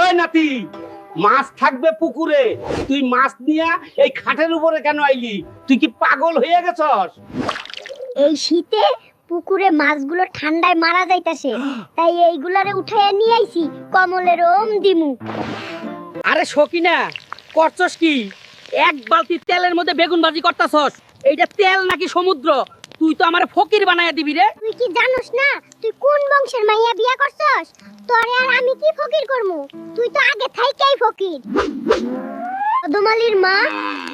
ওই নাতি, মাছ থাকবে পুকুরে, তুই মাছ নিয়ে এই খাটের উপরে কেন আইলি? তুই কি পাগল হয়ে গেছস? এই শীতে পুকুরে মাছগুলো ঠান্ডায় মারা যাইতাছে, তাই এইগুলারে উঠাইয়া নিয়ে আইছি কমলের ওম দিমু। আরে সকিনা, করছস কি? এক বালতি তেলের মধ্যে বেগুন ভাজি করতাছস। এইটা তেল নাকি সমুদ্র? তুই তো আমারে ফকির বানায়া দিবি রে। তুই কি জানোস না তুই কোন বংশের মাইয়া বিয়া করছস? তোরে আর আমি কি ফকির করমু? তুই তো আগে থাইকাই ফকির। কদমালির মা,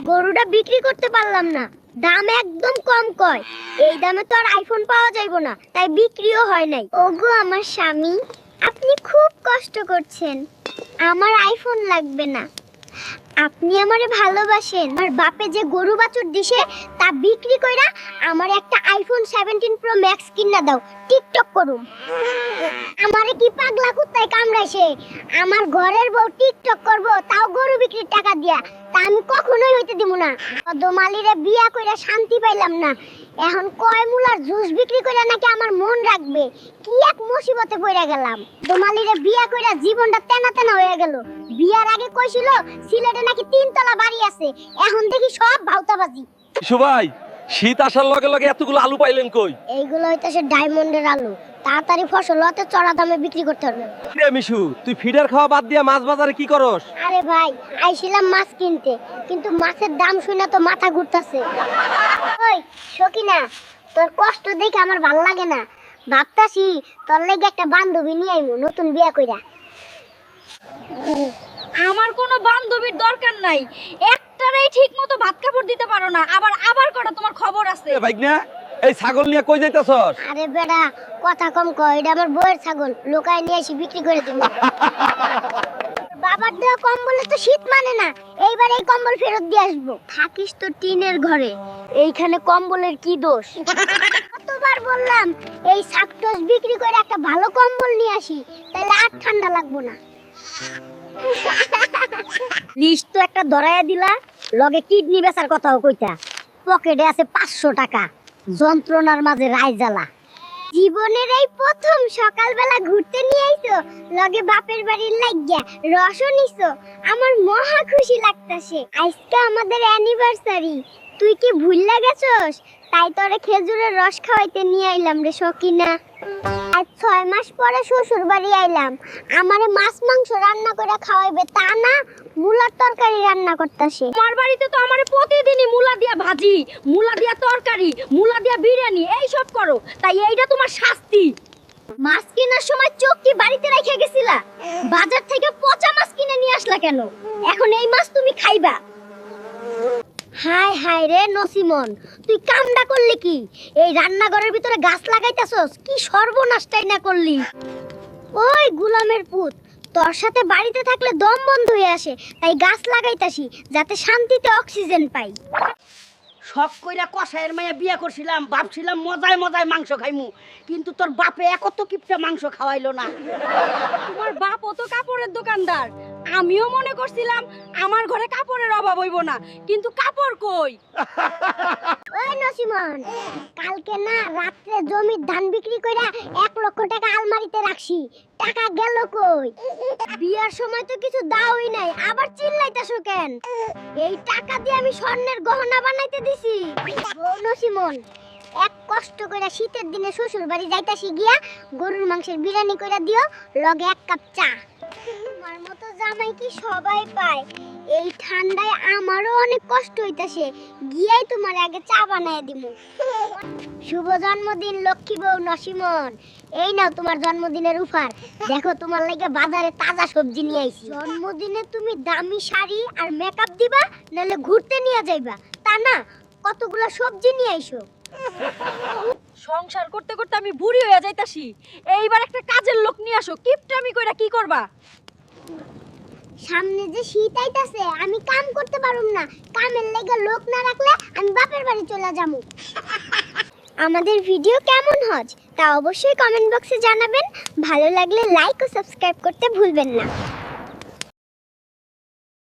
গরুটা বিক্রি করতে পারলাম না, দাম একদম কম কয়। এই দামে তো আর আইফোন পাওয়া যাইবো না, তাই বিক্রিও হয় নাই। ওগো আমার স্বামী, আপনি খুব কষ্ট করছেন, আমার আইফোন লাগবে না। আপনি আমারে ভালোবাসেন। আমার বাপে যে গরু বাছুর দিছে তা বিক্রি কইরা আমার একটা আইফোন 17 প্রো ম্যাক্স কিনা দাও, টিকটক করুম। আমারে কি পাগলা কুত্তায় কামড়াইছে? আমার ঘরের বউ টিকটক করব, তাও গরু বিক্রির টাকা দিয়া। তা আমি কখনোই হইতে দিব না। কদমালিরে বিয়া কইরা শান্তি পাইলাম না, এখন কয় মুলার জুস বিক্রি কইরা নাকি আমার মন রাখবে। কি এক মুসিবতে পড়ে গেলাম। কদমালিরে বিয়া কইরা জীবনটা তেনা তেনা হয়ে গেল। বিয়ার আগে কইছিল সিলেটে নাকি 3 তলা বাড়ি আছে, এখন দেখি সব ভাউতাবাজি। সবাই, শীত আসার লগে লগে এতগুলো আলু পাইলেন কই? এইগুলো হইতাছে ডায়মন্ডের আলু, তাড়াতাড়ি ফসল হতে চড়া দামে বিক্রি করতে হবে। রে মিশু, তুই ফিডার খাওয়া বাদ দিয়া মাছ বাজারে কি করস? আরে ভাই, আইছিলাম মাছ কিনতে, কিন্তু মাছের দাম শুনে তো মাথা ঘুরতাছে। ওই সকিনা, তোর কষ্ট দেখে আমার ভালো লাগে না। ভাবতাছি তোর লাগি একটা বান্ধবী নিয়ে আইমু, নতুন বিয়া কইরা। আমার কোনো বান্ধবীর দরকার নাই, একটারই ঠিকমতো ভাত কাপড় দিতে পারো না, আবার কটা তোমার খবর আছে। এ ভাইগনা, এই ছাগল নিয়ে কই যাইতাছস? আরে বেটা, কথা কম কয়, এটা আমার বউয়ের ছাগল, লোকায় নিয়ে এসে বিক্রি করে দিব। বাবার দেওয়া কম্বলে তো শীত মানে না, এইবার এই কম্বল ফেরত দিয়ে আসবো। থাকিস তো টিনের ঘরে, এইখানে কম্বলের কি দোষ? কতবার বললাম এই সাকটোস বিক্রি করে একটা ভালো কম্বল নিয়ে আসি, তাহলে আর ঠান্ডা লাগবো না। লিস্ট তো একটা ধরাইয়া দিলা, লগে কিডনি বেচার কথাও কইতা। পকেটে আছে 500 টাকা, যন্ত্রণার মাঝে রায় জ্বালা। জীবনের এই প্রথম সকালবেলা ঘুরতে নিয়ে আইছো, লগে বাপের বাড়ির লাগিয়া রসও নিছো, আমার মহা খুশি লাগতাছে। আজকে আমাদের অ্যানিভার্সারি, তুই কি ভুললা গেছস? তাই তোরে খেজুরের রস খাওয়াইতে নিয়ে আইলাম রে সকিনা। আজ 6 মাস পরে শ্বশুর বাড়ি আইলাম, আমারে মাছ মাংস রান্না করে খাওয়াইবে তা না, মুলার তরকারি রান্না করতাছে। আমার বাড়িতে তো আমারে প্রতিদিনই মুলা দিয়া ভাজি, মুলা দিয়া তরকারি, মুলা দিয়া বিরিয়ানি এই সব করো, তাই এইটা তোমার শাস্তি। মাছ কেনার সময় চোখ কি বাড়িতে রেখে গেছিলা? বাজার থেকে পচা মাছ কিনে নিয়ে আসলা কেন? এখন এই মাছ তুমি খাইবা? হাই হাই রে নসিমন, তুই কামডা করলি কি? এই রান্নাঘরের ভিতরে গাছ লাগাইতাছস, কি সর্বনাশটাই না করলি। ওই গুলামের পুত, তোর সাথে বাড়িতে থাকলে দম বন্ধ হয়ে আসে, তাই গাছ লাগাইতাছি যাতে শান্তিতে অক্সিজেন পাই। শখ কইরা কষায়ের মাইয়া বিয়া করছিলাম, ভাবছিলাম মজায় মজায় মাংস খাইমু, কিন্তু তোর বাপে একত কিপটা মাংস খাওয়াইলো না। তোমার বাপ তো কাপড়ের দোকানদার, আমিও মনে করছিলাম আমার ঘরে কাপড়ের অভাব হইব না, কিন্তু কাপড় কই? ওই নসিমন, কালকে না রাত্রে জমির ধান বিক্রি কইরা 1 লক্ষ টাকা আলমারিতে রাখছি, টাকা গেল কই? বিয়ার সময় তো কিছু দাওই নাই, আবার চিল্লাইতাছো কেন? এই টাকা দিয়ে আমি স্বর্ণের গহনা বানাইতে দিছি। ও নসিমন, এক কষ্ট কইরা শীতের দিনে শ্বশুর বাড়ি যাইতাছি গিয়া গরুর মাংসের বিরিয়ানি কইরা দিও, লগে 1 কাপ চা। তোমার মতো জামাই কি সবাই পায়? এই ঠান্ডায় আমারও অনেক কষ্ট হইতাছে, গিয়াই তোমার আগে চা বানায় দিমু। শুভ জন্মদিন লক্ষ্মী বউ নসিমন, এই নাও তোমার জন্মদিনের উপহার। দেখো তোমার লাগি বাজারে তাজা সবজি নিয়ে আইছি। জন্মদিনে তুমি দামি শাড়ি আর মেকআপ দিবা, নালে ঘুরতে নিয়ে যাইবা, তা না কতগুলা সবজি নিয়ে আইছো। সংসার করতে করতে আমি বুড়ি হয়ে যাইতাছি, এইবার একটা কাজের লোক নিয়ে আসো, কিপটামি কইরা কি করবা? সামনে যে শীত আইতাছে, আমি কাম করতে পারুম না, কামের লাগা লোক না রাখলে আমি বাপের বাড়ি চলে যামু। আমাদের ভিডিও কেমন হয় তা অবশ্যই কমেন্ট বক্সে জানাবেন। ভালো লাগলে লাইক ও সাবস্ক্রাইব করতে ভুলবেন না।